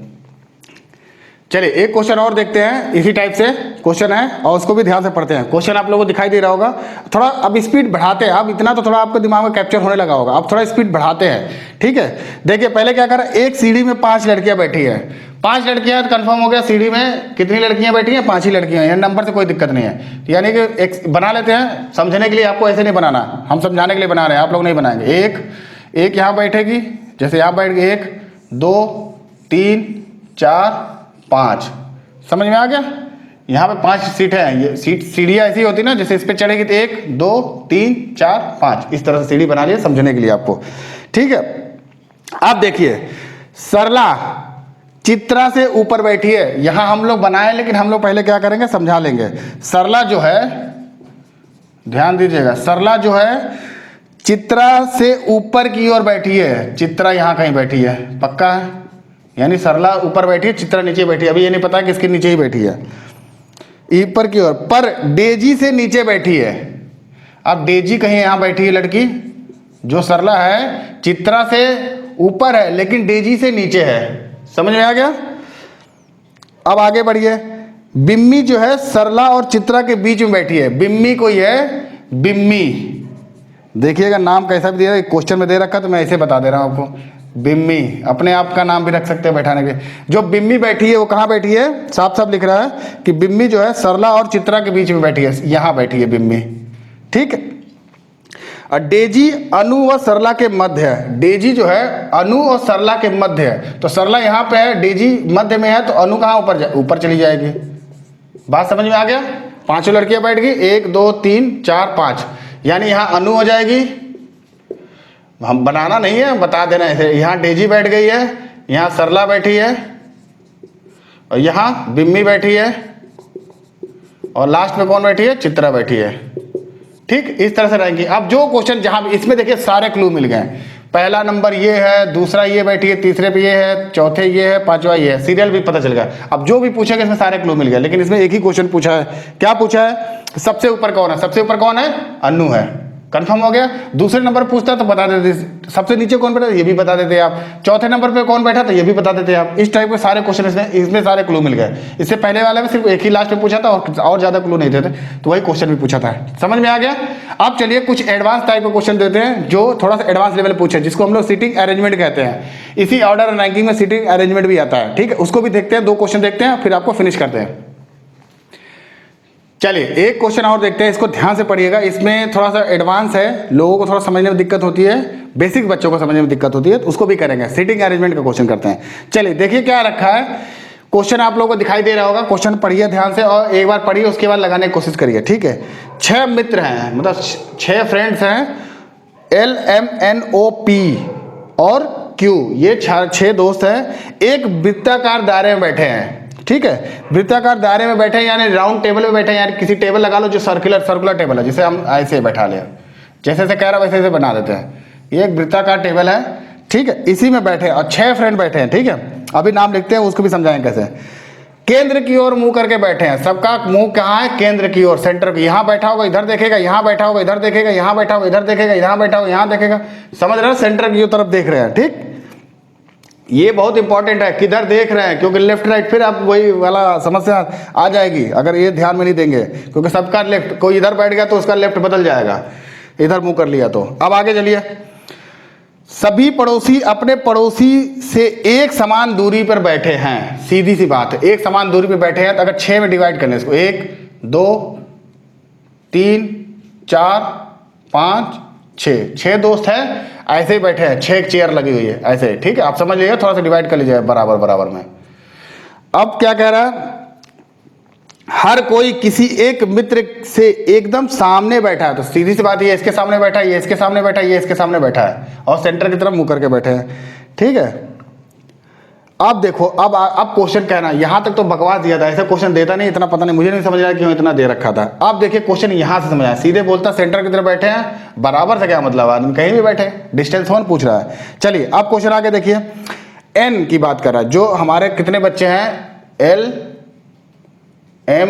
चलिए एक क्वेश्चन और देखते हैं, इसी टाइप से क्वेश्चन है और उसको भी ध्यान से पढ़ते हैं। क्वेश्चन आप लोगों को दिखाई दे रहा होगा, थोड़ा अब स्पीड बढ़ाते हैं, अब इतना तो थोड़ा आपके दिमाग में कैप्चर होने लगा होगा, अब थोड़ा स्पीड बढ़ाते हैं, ठीक है। देखिए पहले क्या करा, एक सीढ़ी में 5 लड़कियां बैठी है, 5 लड़कियां कंफर्म हो गया, सीढ़ी में कितनी लड़कियां बैठी हैं, 5 ही लड़कियां हैं, नंबर से कोई दिक्कत नहीं है। यानी कि एक बना लेते हैं समझने के लिए, आपको ऐसे नहीं बनाना, हम समझाने के लिए बना रहे हैं, आप लोग नहीं बनाएंगे। एक यहाँ बैठेगी, जैसे यहाँ बैठ गई 1 2 3 4 5, समझ में आ गया। यहाँ पे 5 सीटें हैं, ये सीढ़ियाँ ऐसी होती ना, जैसे इस पे चढ़ेगी तो 1 2 3 4 5, इस तरह से सीढ़ी बना लिया समझने के लिए आपको, ठीक है। आप देखिए सरला चित्रा से ऊपर बैठी है, यहाँ हम लोग बनाए लेकिन हम लोग पहले क्या करेंगे समझा लेंगे। सरला जो है, ध्यान दीजिएगा, सरला जो है चित्रा से ऊपर की ओर बैठी है, चित्रा यहाँ कहीं बैठी है, पक्का है, यानी सरला ऊपर बैठी है, चित्रा नीचे बैठी है। अभी ये नहीं पता किसके नीचे ही बैठी है, ऊपर की ओर, पर डेजी से नीचे बैठी है। अब डेजी कहीं यहाँ बैठी है लड़की, जो सरला है चित्रा से ऊपर है लेकिन डेजी से नीचे है, समझ में आ गया। अब आगे बढ़िए, बिम्मी जो है सरला और चित्रा के बीच में बैठी है, बिम्मी कोई है, बिम्मी, देखिएगा नाम कैसा भी दिया है, क्वेश्चन में दे रखा तो मैं ऐसे बता दे रहा हूँ आपको, बिम्मी, अपने आप का नाम भी रख सकते हैं बैठाने के। जो बिम्मी बैठी है वो कहाँ बैठी है, साफ साफ लिख रहा है कि बिम्मी जो है सरला और चित्रा के बीच में बैठी है, यहाँ बैठी है बिम्मी, ठीक है। और डेजी अनु व सरला के मध्य है, डेजी जो है अनु और सरला के मध्य है, तो सरला यहाँ पे है, डेजी मध्य में है, तो अनु कहाँ ऊपर चली जाएगी। बात समझ में आ गया। 5 लड़कियां बैठ गई, 1 2 3 4 5, यानी यहाँ अनु हो जाएगी, हम बनाना नहीं है बता देना ऐसे। यहाँ डेजी बैठ गई है, यहाँ सरला बैठी है, और यहाँ बिम्मी बैठी है, और लास्ट में कौन बैठी है, चित्रा बैठी है, ठीक। इस तरह से रहेंगी। अब जो क्वेश्चन जहां इसमें देखिए सारे क्लू मिल गए, पहला नंबर ये है, दूसरा ये बैठी है, तीसरे पे ये है, चौथे ये है, पांचवा ये है, सीरियल भी पता चल गया। अब जो भी पूछेगा इसमें सारे क्लू मिल गए, लेकिन इसमें एक ही क्वेश्चन पूछा है, क्या पूछा है, सबसे ऊपर कौन है, सबसे ऊपर कौन है, अनु है, कंफर्म हो गया। दूसरे नंबर पर पूछता तो बता देते, सबसे नीचे कौन बैठा ये भी बता देते आप, चौथे नंबर पे कौन बैठा तो ये भी बता देते आप। इस टाइप के सारे क्वेश्चन इसमें सारे क्लू मिल गए। इससे पहले वाले में सिर्फ एक ही लास्ट में पूछा था और ज्यादा क्लू नहीं देते, तो वही क्वेश्चन भी पूछा था, समझ में आ गया। अब चलिए कुछ एडवांस टाइप के क्वेश्चन देते हैं, जो थोड़ा सा एडवांस लेवल पूछे, जिसको हम लोग सीटिंग अरेंजमेंट कहते हैं। इसी ऑर्डर और रैंकिंग में सीटिंग अरेंजमेंट भी आता है, ठीक है। उसको भी देखते हैं, 2 क्वेश्चन देखते हैं फिर आपको फिनिश करते हैं। चलिए एक क्वेश्चन और देखते हैं, इसको ध्यान से पढ़िएगा, इसमें थोड़ा सा एडवांस है, लोगों को थोड़ा समझने में दिक्कत होती है, बेसिक बच्चों को समझने में दिक्कत होती है, तो उसको भी करेंगे। सीटिंग अरेंजमेंट का क्वेश्चन करते हैं। चलिए देखिए क्या रखा है, क्वेश्चन आप लोगों को दिखाई दे रहा होगा, क्वेश्चन पढ़िए ध्यान से, और एक बार पढ़िए उसके बाद लगाने की कोशिश करिए, ठीक है। 6 मित्र हैं, मतलब 6 फ्रेंड्स हैं, LMNOP और Q, ये 6 दोस्त हैं, एक वृत्ताकार दायरे में बैठे हैं, ठीक है। वृत्ताकार दायरे में बैठे हैं यानी राउंड टेबल में बैठे हैं, यानी किसी टेबल लगा लो जो सर्कुलर टेबल है, जिसे हम ऐसे बैठा ले, जैसे से कह रहा वैसे बना देते हैं। ये एक वृत्ताकार टेबल है, ठीक है, इसी में बैठे और 6 फ्रेंड बैठे हैं, ठीक है। अभी नाम लिखते हैं, उसको भी समझाएंगे कैसे। केंद्र की ओर मुंह करके बैठे हैं, सबका मुंह कहाँ है, केंद्र की ओर, सेंटर की। यहाँ बैठा होगा इधर देखेगा, यहाँ बैठा होगा इधर देखेगा, यहाँ बैठा होगा इधर देखेगा, यहाँ बैठा होगा यहाँ देखेगा, समझ रहे हो, सेंटर की तरफ देख रहे हैं, ठीक। ये बहुत इंपॉर्टेंट है, किधर देख रहे हैं, क्योंकि लेफ्ट राइट फिर आप वही वाला समस्या आ जाएगी अगर ये ध्यान में नहीं देंगे, क्योंकि सबका लेफ्ट, कोई इधर बैठ गया तो उसका लेफ्ट बदल जाएगा। इधर मुंह कर लिया तो। अब आगे चलिए, सभी पड़ोसी अपने पड़ोसी से एक समान दूरी पर बैठे हैं। सीधी सी बात है, एक समान दूरी पर बैठे हैं तो अगर 6 में डिवाइड करने इसको, 1 2 3 4 5 6 दोस्त हैं, ऐसे ही बैठे हैं, 6 चेयर लगी हुई है ऐसे, ठीक है। आप समझ लीजिए, थोड़ा सा डिवाइड कर लीजिए बराबर बराबर में। अब क्या कह रहा है, हर कोई किसी एक मित्र से एकदम सामने बैठा है। तो सीधी सी बात, ये इसके सामने बैठा है, ये इसके सामने बैठा है, ये इसके सामने बैठा है और सेंटर की तरफ मुंह करके बैठे हैं, ठीक है। अब देखो, अब क्वेश्चन कहना, यहां तक तो बकवास दिया था, ऐसा क्वेश्चन देता नहीं, इतना पता नहीं, मुझे नहीं समझ आया क्यों इतना दे रखा था। अब देखिए क्वेश्चन यहां से समझ आया, सीधे बोलता सेंटर की तरफ बैठे हैं, बराबर से क्या मतलब, आदमी कहीं भी बैठे, डिस्टेंस वन पूछ रहा है। चलिए अब क्वेश्चन आगे देखिए, एन की बात कर रहा है, जो हमारे कितने बच्चे हैं, L M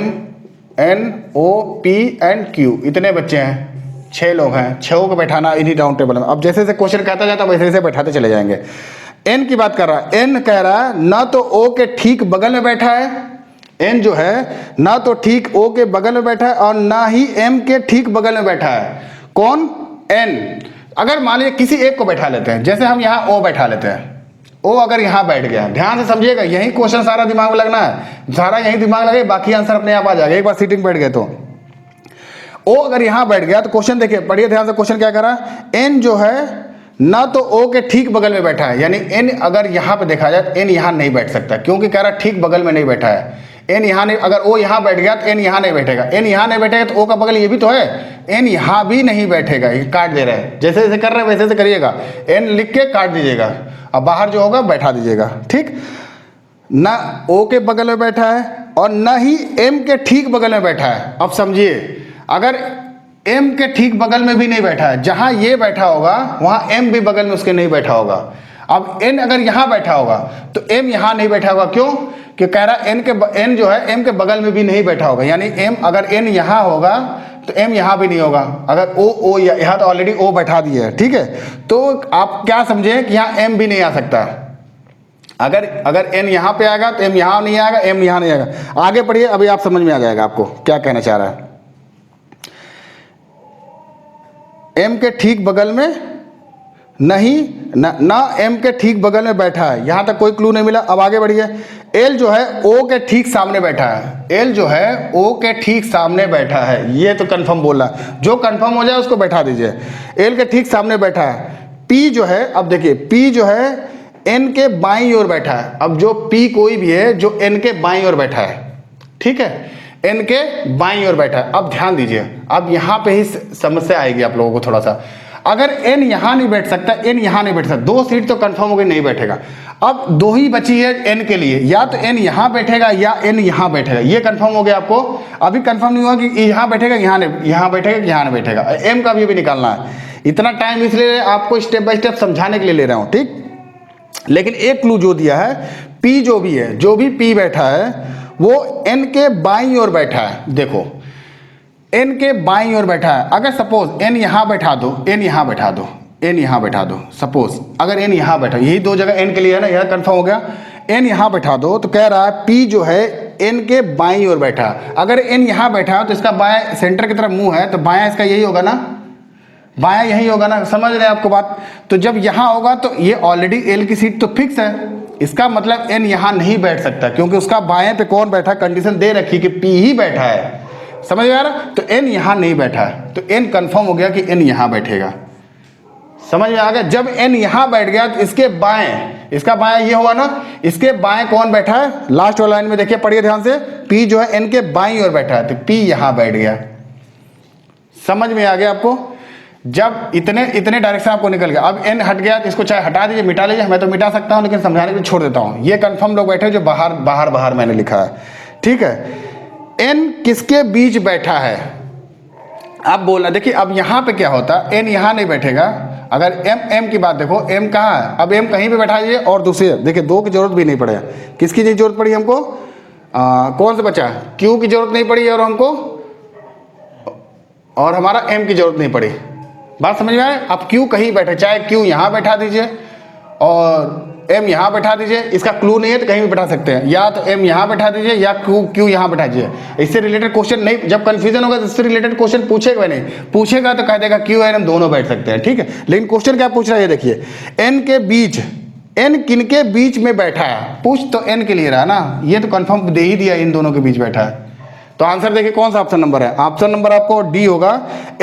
N O P and Q, इतने बच्चे हैं, 6 लोग हैं, 6 को बैठाना इन्हीं राउंड टेबल में। अब जैसे जैसे क्वेश्चन कहता जाता वैसे वैसे बैठाते चले जाएंगे। एन की बात कर रहा है, एन कह रहा है ना तो ओ के ठीक बगल में बैठा है, एन जो है ना तो ठीक ओ के बगल में बैठा है और ना ही एम के ठीक बगल में बैठा है। कौन, एन। अगर मान लीजिए किसी एक को बैठा लेते हैं, जैसे हम यहाँ ओ बैठा लेते हैं, ओ अगर यहाँ बैठ गया, ध्यान से समझिएगा, यही क्वेश्चन सारा दिमाग में लगना है, सारा यही दिमाग लगे, बाकी आंसर अपने आप आ जाएगा। एक बार सीटिंग बैठ गए तो ओ अगर यहाँ बैठ गया तो क्वेश्चन देखिए, पढ़िए ध्यान से, क्वेश्चन क्या कर रहा है, एन जो है ना तो ओ के ठीक बगल में बैठा है, यानी एन अगर यहाँ पे देखा जाए, एन यहाँ नहीं बैठ सकता, क्योंकि कह रहा है ठीक बगल में नहीं बैठा है। एन यहाँ नहीं, अगर ओ यहाँ बैठ गया तो एन यहाँ नहीं बैठेगा, एन यहाँ नहीं बैठेगा तो ओ का बगल ये भी तो है, एन यहाँ भी नहीं बैठेगा, ये काट दे रहा है। जैसे जैसे कर रहे हैं वैसे वैसे करिएगा, एन लिख के काट दीजिएगा, अब बाहर जो होगा बैठा दीजिएगा, ठीक। ना ओ के बगल में बैठा है और ना ही एम के ठीक बगल में बैठा है। अब समझिए, अगर एम के ठीक बगल में भी नहीं बैठा है, जहां ये बैठा होगा वहां एम भी बगल में उसके नहीं बैठा होगा। अब एन अगर यहां बैठा होगा तो एम यहां नहीं बैठा होगा, क्यों, कि कह रहा एन जो है एम के बगल में भी नहीं बैठा होगा, यानी एम अगर एन यहां होगा तो एम यहां भी नहीं होगा। अगर ओ यहां तो ऑलरेडी ओ बैठा दिया है, ठीक है, तो आप क्या समझे कि यहां एम भी नहीं आ सकता। अगर एन यहां पे आएगा तो एम यहां नहीं आएगा, एम यहां नहीं आएगा। आगे पढ़िए, अभी आप समझ में आ जाएगा आपको क्या कहना चाह रहा है। एम के ठीक बगल में नहीं, ना एम के ठीक बगल में बैठा है, यहां तक कोई क्लू नहीं मिला। अब आगे बढ़िए, एल जो है ओ के ठीक सामने बैठा है, एल जो है ओ के ठीक सामने बैठा है, ये तो कंफर्म बोला, जो कंफर्म हो जाए उसको बैठा दीजिए, एल के ठीक सामने बैठा है। पी जो है, अब देखिए पी जो है एन के बाईं ओर बैठा है। अब जो पी कोई भी है जो एन के बाईं ओर बैठा है, ठीक है, एन के बाईं ओर बैठा है। अब ध्यान दीजिए, अब यहां पे ही समस्या आएगी आप लोगों को थोड़ा सा। अगर एन यहां नहीं बैठ सकता, एन यहां नहीं बैठ सकता, 2 सीट तो कंफर्म हो गई नहीं बैठेगा। अब 2 ही बची है एन के लिए, या तो एन यहां बैठेगा या एन यहां बैठेगा, ये कंफर्म हो गया आपको। अभी कंफर्म नहीं हुआ कि यहां बैठेगा, यहां बैठेगा कि यहां नहीं बैठेगा। एम का भी निकालना है, इतना टाइम इसलिए आपको स्टेप बाय स्टेप समझाने के लिए ले रहा हूं, ठीक। लेकिन एक क्लू जो दिया है, पी जो भी है, जो भी पी बैठा है वो एन के बाईं ओर बैठा है। देखो एन के बाईं ओर बैठा है, अगर सपोज एन यहां बैठा दो, एन यहां बैठा दो, एन यहां बैठा दो, सपोज अगर एन यहां बैठा, यही 2 जगह एन के लिए है ना, यह कंफर्म हो गया। एन यहां बैठा दो तो कह रहा है पी जो है एन के बाईं ओर बैठा। अगर एन यहां बैठा तो इसका बाएं सेंटर की तरफ मुंह है, तो बायां इसका यही होगा ना, बायां यही होगा ना, समझ रहे हैं आपको बात। तो जब यहां होगा तो ये ऑलरेडी एल की सीट तो फिक्स है, इसका मतलब एन यहां नहीं बैठ सकता, क्योंकि उसका बाएं पे कौन बैठा, कंडीशन दे रखी कि पी ही बैठा है, समझ में आ रहा। तो एन यहां नहीं बैठा है, तो एन कंफर्म हो गया कि एन यहां बैठेगा, समझ में आ गया। जब एन यहां बैठ गया तो इसके बाएं, इसका बाएं ये हुआ ना, इसके बाएं कौन बैठा है, लास्ट वाला लाइन में देखिए, पढ़िए ध्यान से, पी जो है एन के बाईं ओर बैठा है, तो पी यहां बैठ गया, समझ में आ गया आपको। जब इतने डायरेक्शन आपको निकल गया, अब एन हट गया तो इसको चाहे हटा दीजिए, मिटा लीजिए, मैं तो मिटा सकता हूं, लेकिन समझाने के लिए छोड़ देता हूं। ये कंफर्म लोग बैठे जो बाहर मैंने लिखा है, ठीक है। एन किसके बीच बैठा है, अब बोला, देखिए अब यहां पे क्या होता, एन यहां नहीं बैठेगा। अगर एम की बात देखो, एम कहाँ है, अब एम कहीं पे बैठा दीजिए, और दूसरे देखिए 2 की जरूरत भी नहीं पड़ेगा। किसकी जरूरत पड़ी हमको, कौन सा बचा, क्यू की जरूरत नहीं पड़ी, और हमको और हमारा एम की जरूरत नहीं पड़ी। बात समझ में आए। अब क्यू कहीं बैठे, चाहे क्यू यहां बैठा दीजिए और m यहाँ बैठा दीजिए, इसका क्लू नहीं है तो कहीं भी बैठा सकते हैं, या तो m यहाँ बैठा दीजिए या q यहाँ बैठा दीजिए। इससे रिलेटेड क्वेश्चन नहीं, जब कंफ्यूजन होगा तो इससे रिलेटेड क्वेश्चन पूछेगा नहीं, पूछेगा तो कह देगा q और m दोनों बैठ सकते हैं, ठीक है। लेकिन क्वेश्चन क्या पूछ रहा है ये देखिए, n के बीच, n किन के बीच में बैठा है, पूछ तो n के लिए रहा ना, ये तो कंफर्म दे ही दिया इन दोनों के बीच बैठा है। तो आंसर देखिए कौन सा ऑप्शन नंबर है, ऑप्शन नंबर आपको डी होगा,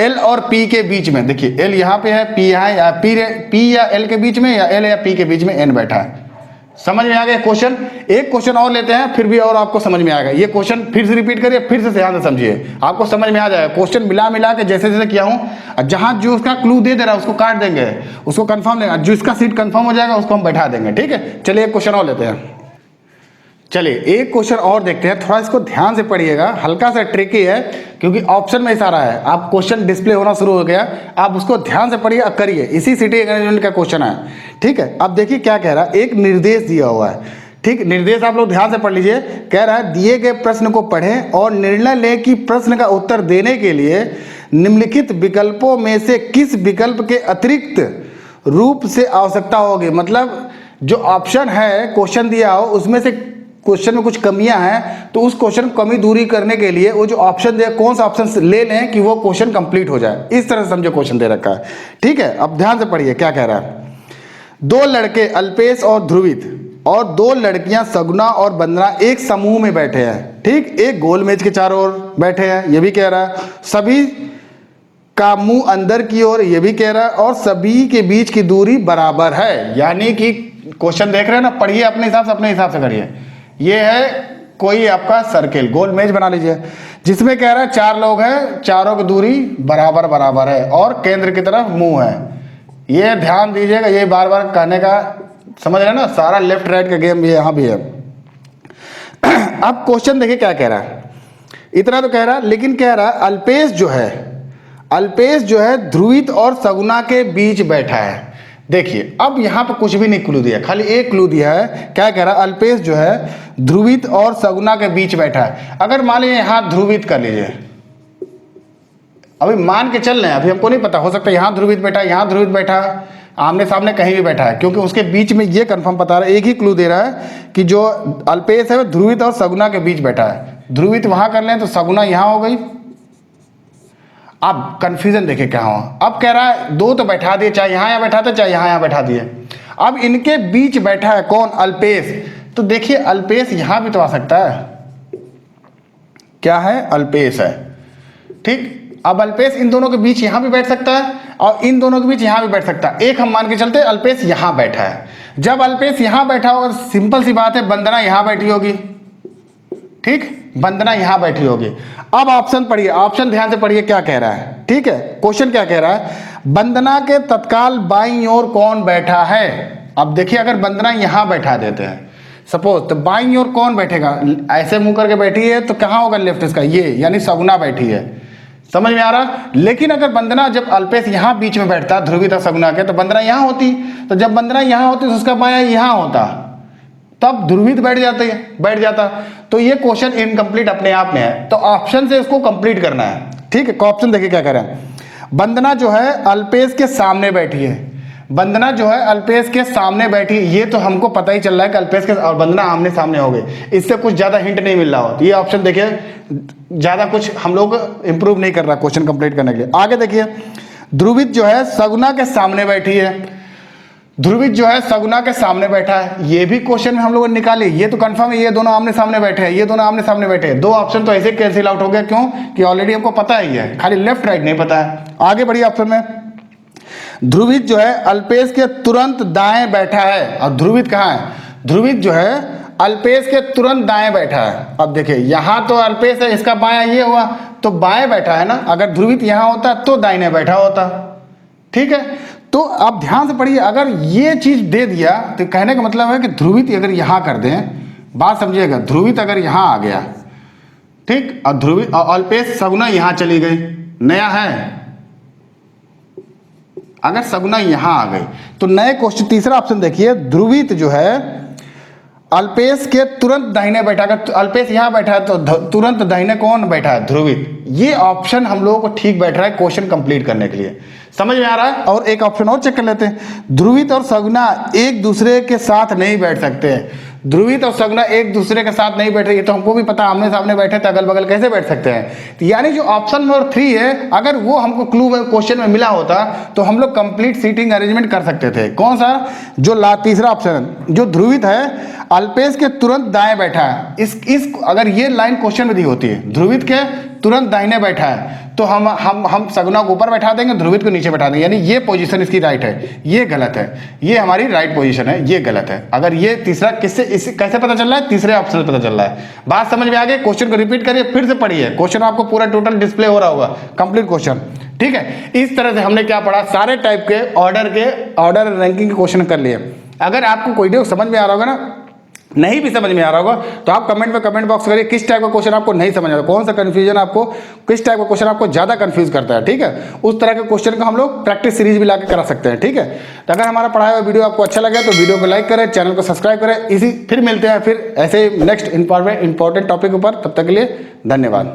L और P के बीच में। देखिए L यहाँ पे है, P यहाँ है, या P या L के बीच में, या L या P के बीच में n बैठा है। समझ में आ गया क्वेश्चन। एक क्वेश्चन और लेते हैं फिर भी और आपको समझ में आएगा। ये क्वेश्चन फिर से रिपीट करिए, फिर से ध्यान से समझिए, आपको समझ में आ जाएगा। क्वेश्चन मिला मिला के जैसे जैसे किया हूँ, जहाँ जो उसका क्लू दे रहा है उसको काट देंगे, उसको कंफर्म देंगे, जो इसका सीट कंफर्म हो जाएगा उसको हम बैठा देंगे, ठीक है। चलिए एक क्वेश्चन और लेते हैं, चलिए एक क्वेश्चन और देखते हैं। थोड़ा इसको ध्यान से पढ़िएगा, हल्का सा ट्रिकी है क्योंकि ऑप्शन में इशारा है। आप क्वेश्चन डिस्प्ले होना शुरू हो गया, आप उसको ध्यान से पढ़िए और करिए। इसी सिटी मैनेजमेंट का क्वेश्चन है, ठीक है। अब देखिए क्या कह रहा है, एक निर्देश दिया हुआ है, ठीक। निर्देश आप लोग ध्यान से पढ़ लीजिए। कह रहा है दिए गए प्रश्न को पढ़ें और निर्णय लें कि प्रश्न का उत्तर देने के लिए निम्नलिखित विकल्पों में से किस विकल्प के अतिरिक्त रूप से आवश्यकता होगी। मतलब जो ऑप्शन है क्वेश्चन दिया हो उसमें से क्वेश्चन में कुछ कमियां हैं, तो उस क्वेश्चन को कमी दूरी करने के लिए वो जो ऑप्शन दिया कौन सा ऑप्शन ले लें कि वो क्वेश्चन कंप्लीट हो जाए। इस तरह से समझो क्वेश्चन दे रखा है, ठीक है। अब ध्यान से पढ़िए क्या कह रहा है। दो लड़के अल्पेश और ध्रुवित और दो लड़कियां सगुना और वंदना एक समूह में बैठे हैं, ठीक। एक गोल मेज के चारों ओर बैठे हैं, ये भी कह रहा है। सभी का मुंह अंदर की ओर, ये भी कह रहा है। और सभी के बीच की दूरी बराबर है। यानी कि क्वेश्चन देख रहे हैं ना, पढ़िए अपने हिसाब से करिए। ये है कोई आपका सर्किल, गोल मेज बना लीजिए, जिसमें कह रहा है चार लोग हैं, चारों की दूरी बराबर बराबर है और केंद्र की तरफ मुंह है। ये ध्यान दीजिएगा, ये बार बार कहने का, समझ रहे हैं ना, सारा लेफ्ट राइट का गेम ये यहाँ भी है। अब क्वेश्चन देखिए क्या कह रहा है, इतना तो कह रहा है, लेकिन कह रहा है अल्पेश जो है ध्रुवित और सगुना के बीच बैठा है। देखिए अब यहाँ पर कुछ भी नहीं क्लू दिया, खाली एक क्लू दिया है। क्या कह रहा है, अल्पेश जो है ध्रुवित और सगुना के बीच बैठा है। अगर मान लीजिए यहाँ ध्रुवित कर लीजिए, अभी मान के चल रहे हैं, अभी हमको नहीं पता, हो सकता है यहाँ ध्रुवित बैठा है, यहाँ ध्रुवित बैठा है, आमने सामने कहीं भी बैठा है, क्योंकि उसके बीच में ये कंफर्म बता रहा है, एक ही क्लू दे रहा है कि जो अल्पेश है वो ध्रुवित और सगुना के बीच बैठा है। ध्रुवित वहां कर लें तो सगुना यहाँ हो गई। अब कंफ्यूजन देखिए क्या हो, अब कह रहा है दो तो बैठा दिए, चाहे यहाँ बैठा था चाहे यहाँ बैठा दिए। अब इनके बीच बैठा है कौन, अल्पेश। तो देखिए अल्पेश यहाँ भी तो आ सकता है, क्या है, अल्पेश है, ठीक। अब अल्पेश इन दोनों के बीच यहाँ भी बैठ सकता है और इन दोनों के बीच यहाँ भी बैठ सकता है। एक हम मान के चलते अल्पेश यहाँ बैठा है। जब अल्पेश यहाँ बैठा होगा, सिंपल सी बात है, वंदना यहाँ बैठी होगी, ठीक, वंदना यहाँ बैठी होगी। अब ऑप्शन पढ़िए, ऑप्शन ध्यान से पढ़िए क्या कह रहा है, ठीक है। क्वेश्चन क्या कह रहा है, वंदना के तत्काल बाईं ओर कौन बैठा है। अब देखिए अगर वंदना यहाँ बैठा देते हैं सपोज, तो बाईं ओर कौन बैठेगा, ऐसे मुंह करके बैठी है तो कहाँ होगा लेफ्ट इसका, ये यानी सगुना बैठी है। समझ में आ रहा। लेकिन अगर वंदना, जब अल्पेश यहाँ बीच में बैठता ध्रुवित और सगुना के, तो वंदना यहाँ होती, तो जब वंदना यहाँ होती तो उसका बायां यहाँ होता, तब ध्रुवित बैठ जाता। तो ये क्वेश्चन इनकम्प्लीट अपने आप में है, तो ऑप्शन से इसको कंप्लीट करना है, ठीक है। ऑप्शन देखिए क्या कह रहे हैं, वंदना जो है अल्पेश के सामने बैठी है, वंदना जो है अल्पेश के सामने बैठी, ये तो हमको पता ही चल रहा है कि अल्पेश के और वंदना आमने सामने हो गए। इससे कुछ ज्यादा हिंट नहीं मिल रहा हो, तो ये ऑप्शन देखिए ज्यादा कुछ हम लोग इंप्रूव नहीं कर रहा क्वेश्चन कंप्लीट करने के लिए। आगे देखिए, ध्रुवित जो है सगुना के सामने बैठी है, ध्रुवित जो है सगुना के सामने बैठा है, ये भी क्वेश्चन में हम लोगों ने निकाले, ये तो कंफर्म है, ये दोनों आमने सामने बैठे हैं, ये दोनों आमने सामने बैठे हैं। दो ऑप्शन तो ऐसे कैंसिल आउट हो गया, क्यों कि ऑलरेडी हमको पता ही है, खाली लेफ्ट राइट नहीं पता है। आगे बढ़िए ऑप्शन में, ध्रुवित जो है अल्पेश के तुरंत दाएं बैठा है। और ध्रुवित कहाँ है, ध्रुवित जो है अल्पेश के तुरंत दाएं बैठा है। अब देखिए यहाँ तो अल्पेश है, इसका बायां ये हुआ, तो बाएं बैठा है ना, अगर ध्रुवित यहाँ होता तो दाहिने बैठा होता, ठीक है। तो आप ध्यान से पढ़िए, अगर ये चीज दे दिया तो कहने का मतलब है कि ध्रुवित अगर यहाँ कर दें, बात समझिएगा, ध्रुवित अगर यहाँ आ गया, ठीक, और ध्रुवित और अल्पेश सगुना यहाँ चली गई, नया है, अगर सगुना यहाँ आ गई तो नए क्वेश्चन। तीसरा ऑप्शन देखिए, ध्रुवित जो है अल्पेश के तुरंत दाहिने बैठा, अगर अल्पेश यहाँ बैठा है तो तुरंत दाहिने कौन बैठा है, ध्रुवित। ये ऑप्शन हम लोगों को ठीक बैठ रहा है क्वेश्चन कंप्लीट करने के लिए। समझ में आ रहा है। और एक ऑप्शन और चेक कर लेते हैं, ध्रुवित और सगुना एक दूसरे के साथ नहीं बैठ सकते हैं। ध्रुवित और सगुना एक दूसरे के साथ नहीं बैठ रही, ये तो हमको भी पता, आमने सामने बैठे तो अगल बगल कैसे बैठ सकते हैं। तो यानी जो ऑप्शन नंबर 3 है, अगर वो हमको क्लू क्वेश्चन में मिला होता तो हम लोग कंप्लीट सीटिंग अरेंजमेंट कर सकते थे। कौन सा? जो तीसरा ऑप्शन, जो ध्रुवित है अल्पेश के तुरंत दाएं बैठा है। इस अगर ये लाइन क्वेश्चन में दी होती है, ध्रुवित के तुरंत दाहिने बैठा है, तो हम सगुना को ऊपर बैठा देंगे, ध्रुवित को नीचे बैठा देंगे, यानी ये पोजीशन इसकी राइट है, ये गलत है, ये हमारी राइट पोजीशन है, ये गलत है। अगर ये तीसरा कैसे पता चल रहा है? तीसरे ऑप्शन से पता चल रहा है। बात समझ में आ गई? क्वेश्चन को रिपीट करिए, फिर से पढ़िए, क्वेश्चन आपको पूरा टोटल डिस्प्ले हो रहा होगा, कंप्लीट क्वेश्चन, ठीक है। इस तरह से हमने क्या पढ़ा, सारे टाइप के ऑर्डर रैंकिंग के क्वेश्चन कर लिए। अगर आपको कोई भी समझ में आ रहा होगा ना, नहीं भी समझ में आ रहा होगा, तो आप कमेंट बॉक्स करिए किस टाइप का क्वेश्चन आपको नहीं समझ आ रहा, कौन सा कंफ्यूजन आपको, किस टाइप का क्वेश्चन आपको ज्यादा कंफ्यूज करता है, ठीक है। उस तरह के क्वेश्चन का हम लोग प्रैक्टिस सीरीज भी लाके करा सकते हैं, ठीक है। तो अगर हमारा पढ़ाया हुआ वीडियो आपको अच्छा लगे तो वीडियो को लाइक करें, चैनल को सब्सक्राइब करें। फिर मिलते हैं फिर ऐसे नेक्स्ट इंपॉर्टेंट टॉपिक ऊपर, तब तक के लिए धन्यवाद।